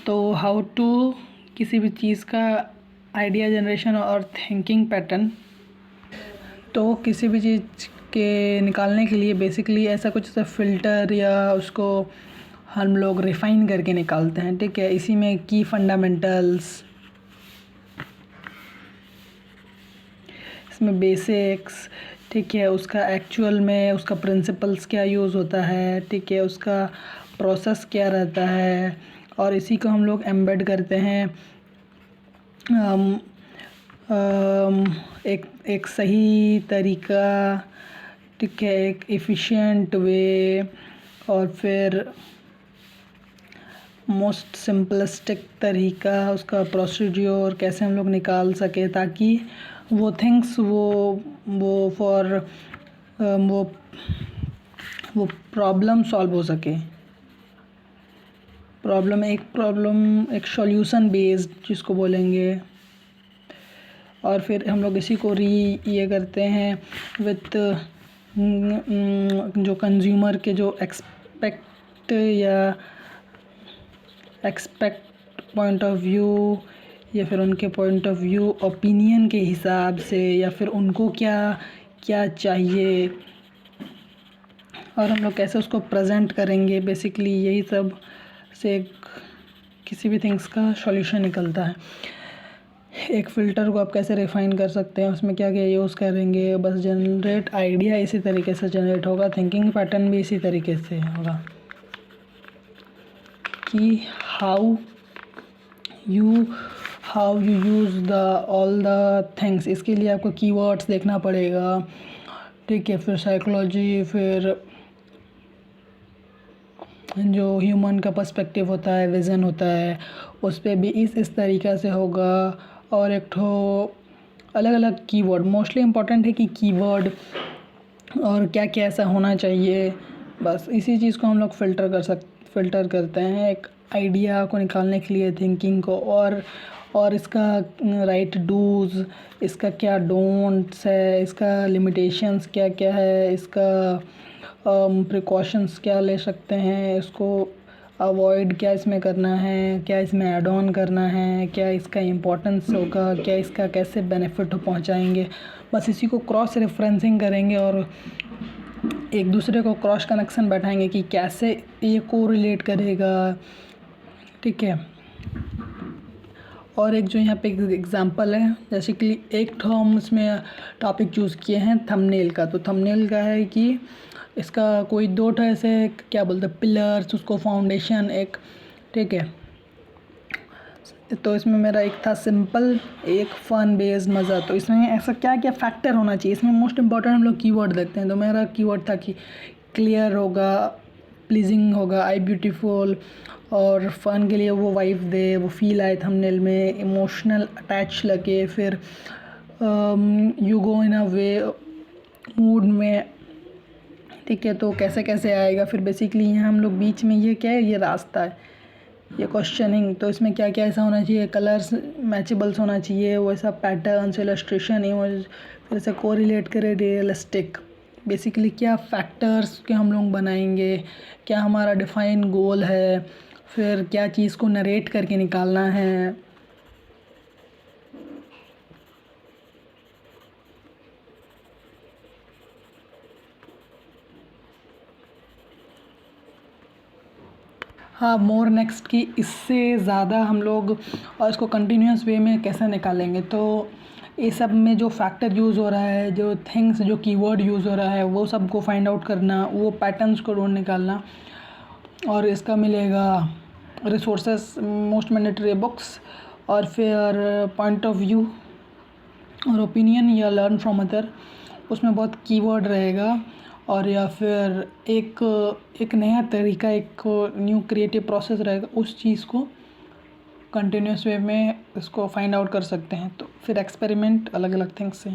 तो how to किसी भी चीज़ का आइडिया जनरेशन और थिंकिंग पैटर्न, तो किसी भी चीज़ के निकालने के लिए बेसिकली ऐसा कुछ ऐसा फ़िल्टर या उसको हम लोग रिफ़ाइन करके निकालते हैं, ठीक है। इसी में की फंडामेंटल्स, इसमें बेसिक्स, ठीक है, उसका एक्चुअल में उसका प्रिंसिपल्स क्या यूज़ होता है, ठीक है, उसका प्रोसेस क्या रहता है, और इसी को हम लोग एम्बेड करते हैं एक सही तरीका, ठीक है, एक एफिशिएंट वे, और फिर मोस्ट सिंपलिस्टिक तरीका, उसका प्रोसीड्योर कैसे हम लोग निकाल सके ताकि वो थिंग्स वो फॉर वो प्रॉब्लम सॉल्व हो सके। प्रॉब्लम एक सॉल्यूशन बेस्ड जिसको बोलेंगे। और फिर हम लोग इसी को ये करते हैं विथ जो कंज्यूमर के जो एक्सपेक्ट पॉइंट ऑफ व्यू, या फिर उनके पॉइंट ऑफ व्यू ओपिनियन के हिसाब से, या फिर उनको क्या क्या चाहिए और हम लोग कैसे उसको प्रेजेंट करेंगे। बेसिकली यही सब से किसी भी थिंग्स का सॉल्यूशन निकलता है। एक फ़िल्टर को आप कैसे रिफ़ाइन कर सकते हैं, उसमें क्या क्या यूज़ करेंगे, बस जनरेट आइडिया इसी तरीके से जनरेट होगा, थिंकिंग पैटर्न भी इसी तरीके से होगा कि how you use all the things. इसके लिए आपको कीवर्ड्स देखना पड़ेगा, ठीक है, फिर साइकोलॉजी, फिर जो ह्यूमन का पर्सपेक्टिव होता है, विज़न होता है, उस पर भी इस तरीक़ा से होगा। और एक ठो अलग अलग कीवर्ड मोस्टली इम्पॉर्टेंट है कि कीवर्ड और क्या क्या ऐसा होना चाहिए। बस इसी चीज़ को हम लोग फ़िल्टर करते हैं एक आइडिया को निकालने के लिए, थिंकिंग को, और इसका राइट डूज़, इसका क्या डोंट्स है, इसका लिमिटेशंस क्या क्या है, इसका प्रिकॉशंस क्या ले सकते हैं, इसको अवॉइड क्या इसमें करना है, क्या इसमें ऐड ऑन करना है, क्या इसका इम्पोर्टेंस होगा, क्या इसका कैसे बेनिफिट पहुंचाएंगे। बस इसी को क्रॉस रेफरेंसिंग करेंगे और एक दूसरे को क्रॉस कनेक्शन बैठाएंगे कि कैसे ये को रिलेट करेगा, ठीक है। और एक जो यहाँ पे एग्जांपल है, जैसे कि एक तो हम इसमें टॉपिक चूज़ किए हैं थंबनेल का। तो थंबनेल का है कि इसका कोई दो ठो ऐसे क्या बोलते हैं पिलर्स, उसको फाउंडेशन एक, ठीक है। तो इसमें मेरा एक था सिंपल, एक फ़न बेस्ड, मज़ा। तो इसमें ऐसा क्या क्या फैक्टर होना चाहिए, इसमें मोस्ट इम्पॉर्टेंट हम लोग कीवर्ड देखते हैं। तो मेरा कीवर्ड था कि क्लियर होगा, प्लीजिंग होगा, आई ब्यूटीफुल, और फ़न के लिए वो वाइब दे, वो फील आए थंबनेल में, इमोशनल अटैच लगे, फिर you go in a way mood में, ठीक है। तो कैसे कैसे आएगा, फिर बेसिकली यहाँ हम लोग बीच में ये क्या है, ये रास्ता है, ये क्वेश्चनिंग। तो इसमें क्या क्या ऐसा होना चाहिए, कलर्स मैचेबल्स होना चाहिए, वैसा पैटर्न्स, इलस्ट्रेशन, इमेज, फिर से कोरिलेट करे रियलिस्टिक। बेसिकली क्या फैक्टर्स के हम लोग बनाएंगे, क्या हमारा डिफाइन गोल है, फिर क्या चीज़ को नरेट करके निकालना है। हाँ, मोर नेक्स्ट की इससे ज़्यादा हम लोग और इसको कंटिन्यूस वे में कैसे निकालेंगे। तो ये सब में जो फैक्टर यूज़ हो रहा है, जो थिंग्स, जो कीवर्ड यूज़ हो रहा है, वो सब को फाइंड आउट करना, वो पैटर्न्स को ढूंढ निकालना। और इसका मिलेगा रिसोर्सेस, मोस्ट मैंडेटरी बुक्स, और फिर पॉइंट ऑफ व्यू और ओपिनियन या लर्न फ्रॉम अदर, उसमें बहुत कीवर्ड रहेगा। और या फिर एक नया तरीका, एक न्यू क्रिएटिव प्रोसेस रहेगा, उस चीज़ को कंटिन्यूस वे में इसको फाइंड आउट कर सकते हैं। तो फिर एक्सपेरिमेंट अलग अलग थिंग्स से।